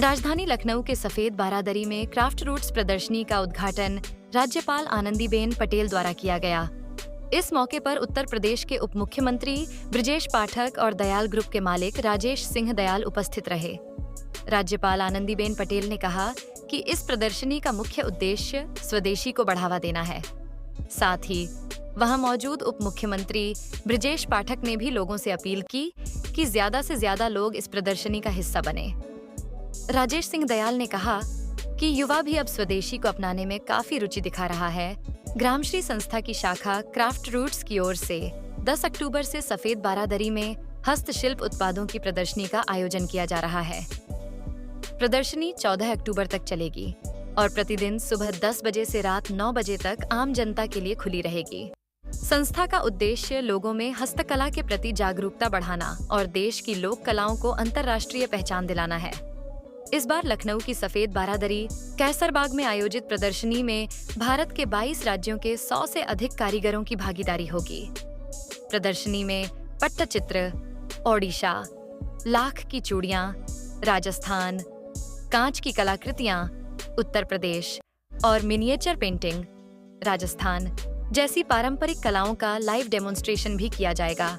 राजधानी लखनऊ के सफेद बारादरी में क्राफ्ट रूट्स प्रदर्शनी का उद्घाटन राज्यपाल आनंदीबेन पटेल द्वारा किया गया। इस मौके पर उत्तर प्रदेश के उप मुख्यमंत्री ब्रजेश पाठक और दयाल ग्रुप के मालिक राजेश सिंह दयाल उपस्थित रहे। राज्यपाल आनंदीबेन पटेल ने कहा कि इस प्रदर्शनी का मुख्य उद्देश्य स्वदेशी को बढ़ावा देना है। साथ ही वहां मौजूद उप मुख्यमंत्री ब्रजेश पाठक ने भी लोगों से अपील की कि ज्यादा से ज्यादा लोग इस प्रदर्शनी का हिस्सा बने। राजेश सिंह दयाल ने कहा कि युवा भी अब स्वदेशी को अपनाने में काफी रुचि दिखा रहा है। ग्रामश्री संस्था की शाखा क्राफ्ट रूट्स की ओर से 10 अक्टूबर से सफेद बारादरी में हस्तशिल्प उत्पादों की प्रदर्शनी का आयोजन किया जा रहा है। प्रदर्शनी 14 अक्टूबर तक चलेगी और प्रतिदिन सुबह 10 बजे से रात 9 बजे तक आम जनता के लिए खुली रहेगी। संस्था का उद्देश्य लोगों में हस्तकला के प्रति जागरूकता बढ़ाना और देश की लोक कलाओं को अंतर्राष्ट्रीय पहचान दिलाना है। इस बार लखनऊ की सफेद बारादरी कैसरबाग में आयोजित प्रदर्शनी में भारत के 22 राज्यों के 100 से अधिक कारीगरों की भागीदारी होगी। प्रदर्शनी में पट्टचित्र, ओडिशा, लाख की चूड़ियां, राजस्थान, कांच की कलाकृतियां, उत्तर प्रदेश और मिनिएचर पेंटिंग, राजस्थान जैसी पारंपरिक कलाओं का लाइव डेमोन्स्ट्रेशन भी किया जाएगा।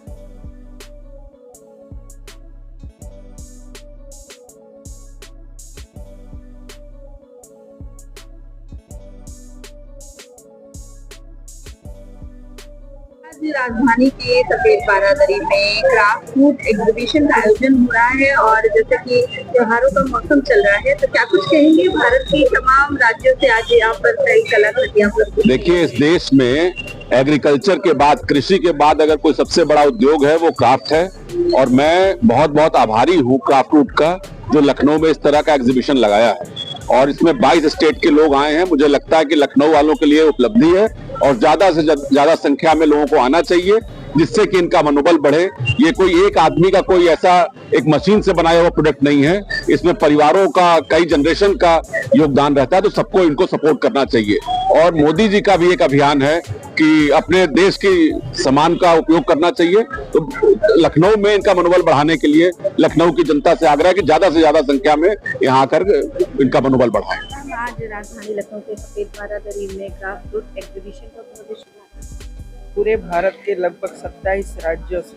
राजधानी के सफेद बारादरी में क्राफ्ट फूड एग्जीबिशन का आयोजन हो रहा है और जैसे कि त्योहारों का मौसम चल रहा है, तो क्या कुछ कहेंगे? भारत की तमाम राज्यों से आज यहाँ पर कई कलाकृतियां उपलब्ध। देखिए, इस देश में एग्रीकल्चर के बाद, कृषि के बाद अगर कोई सबसे बड़ा उद्योग है वो क्राफ्ट है और मैं बहुत बहुत आभारी हूँ क्राफ्ट रूट का, जो लखनऊ में इस तरह का एग्जीबिशन लगाया है और इसमें 22 स्टेट के लोग आए हैं। मुझे लगता है कि लखनऊ वालों के लिए उपलब्धि है और ज्यादा से ज्यादा संख्या में लोगों को आना चाहिए, जिससे कि इनका मनोबल बढ़े। ये कोई एक आदमी का कोई ऐसा एक मशीन से बनाया हुआ प्रोडक्ट नहीं है, इसमें परिवारों का, कई जनरेशन का योगदान रहता है, तो सबको इनको सपोर्ट करना चाहिए। और मोदी जी का भी एक अभियान है कि अपने देश की सामान का उपयोग करना चाहिए, तो लखनऊ में इनका मनोबल बढ़ाने के लिए लखनऊ की जनता से आग्रह है कि ज्यादा से ज्यादा संख्या में यहाँ आकर इनका मनोबल बढ़ाएं। आज राजधानी लखनऊ के सफेद बारादरी में क्राफ्ट रूट एग्जीबिशन का प्रदर्शन पूरे भारत के लगभग 27 राज्यों से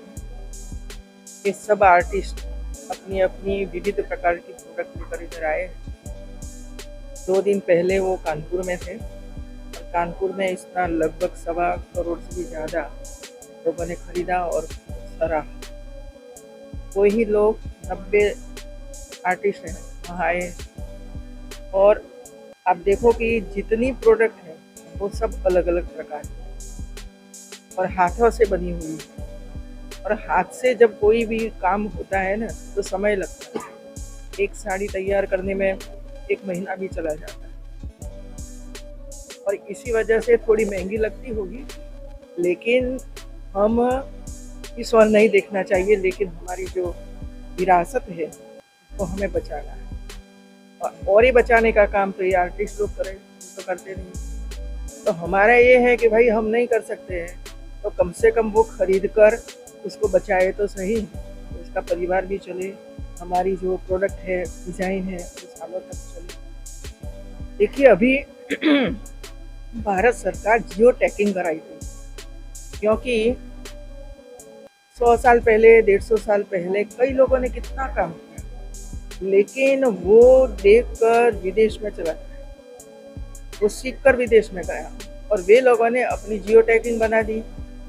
ये सब आर्टिस्ट अपनी अपनी विविध प्रकार की प्रोडक्ट लेकर इधर आए। 2 दिन पहले वो कानपुर में थे और कानपुर में इसका लगभग 1.25 करोड़ से भी ज़्यादा लोगों ने खरीदा और सराहा। वही लोग 90 आर्टिस्ट हैं वहाँ आए और आप देखो कि जितनी प्रोडक्ट है वो सब अलग अलग प्रकार की और हाथों से बनी हुई है। और हाथ से जब कोई भी काम होता है ना, तो समय लगता है। एक साड़ी तैयार करने में 1 महीना भी चला जाता है और इसी वजह से थोड़ी महंगी लगती होगी, लेकिन हम इस ओर नहीं देखना चाहिए। लेकिन हमारी जो विरासत है वो हमें बचाना है और ये बचाने का काम तो ये आर्टिस्ट लोग करें, तो करते नहीं। तो हमारा ये है कि भाई हम नहीं कर सकते हैं तो कम से कम वो खरीद कर उसको बचाए तो सही, तो इसका परिवार भी चले, हमारी जो प्रोडक्ट है, डिज़ाइन है, वो सालों तक चले। देखिए, अभी भारत सरकार जियो टैगिंग कराई थी, क्योंकि 100 साल पहले, 150 साल पहले कई लोगों ने कितना काम किया, लेकिन वो देखकर विदेश में चला गया, वो सीख कर विदेश में गया और वे लोगों ने अपनी जियो टैगिंग बना दी।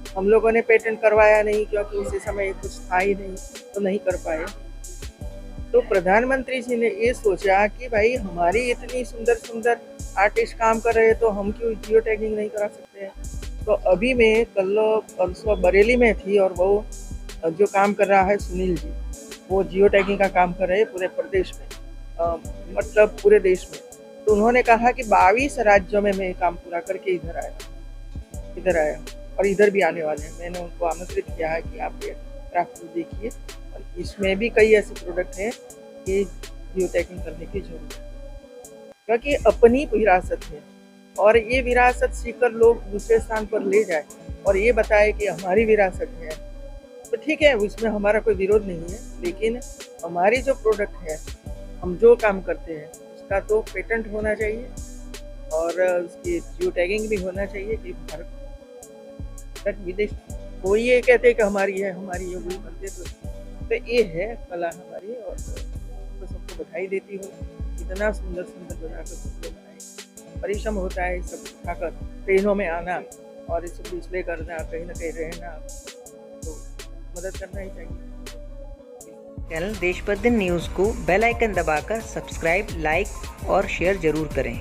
हम लोगों ने पेटेंट करवाया नहीं, क्योंकि उसी समय कुछ था ही नहीं, तो नहीं कर पाए। तो प्रधानमंत्री जी ने ये सोचा कि भाई हमारी इतनी सुंदर सुंदर आर्टिस्ट काम कर रहे हैं, तो हम क्यों जियो टैगिंग नहीं करा सकते हैं। तो अभी मैं कल परसों बरेली में थी और वो जो काम कर रहा है सुनील जी, वो जियो टैगिंग का काम कर रहे हैं पूरे प्रदेश में, मतलब पूरे देश में। तो उन्होंने कहा कि 22 राज्यों में मैं काम पूरा करके इधर आया और इधर भी आने वाले हैं। मैंने उनको आमंत्रित किया है कि आप ये क्राफ्ट देखिए, और इसमें भी कई ऐसे प्रोडक्ट हैं कि जियो टैगिंग करने की जरूरत है, क्योंकि अपनी विरासत है और ये विरासत सीखकर लोग दूसरे स्थान पर ले जाए और ये बताए कि हमारी विरासत है, तो ठीक है, उसमें हमारा कोई विरोध नहीं है। लेकिन हमारी जो प्रोडक्ट है हम जो काम करते हैं उसका तो पेटेंट होना चाहिए और उसकी जियो टैगिंग भी होना चाहिए कि भारत तक विदेश कोई ये कहते कि हमारी है वही करते तो ये है कला हमारी। और तो सबको बधाई देती हूँ, इतना सुंदर सुंदर बनाकर सबको बनाए। परिश्रम होता है सब उठाकर ट्रेनों में आना और इस सब डिस्प्ले करना, कहीं ना कहीं रहना, तो मदद करना ही चाहिए। चैनल देश प्रतिदिन न्यूज़ को बेल आइकन दबाकर सब्सक्राइब, लाइक और शेयर जरूर करें।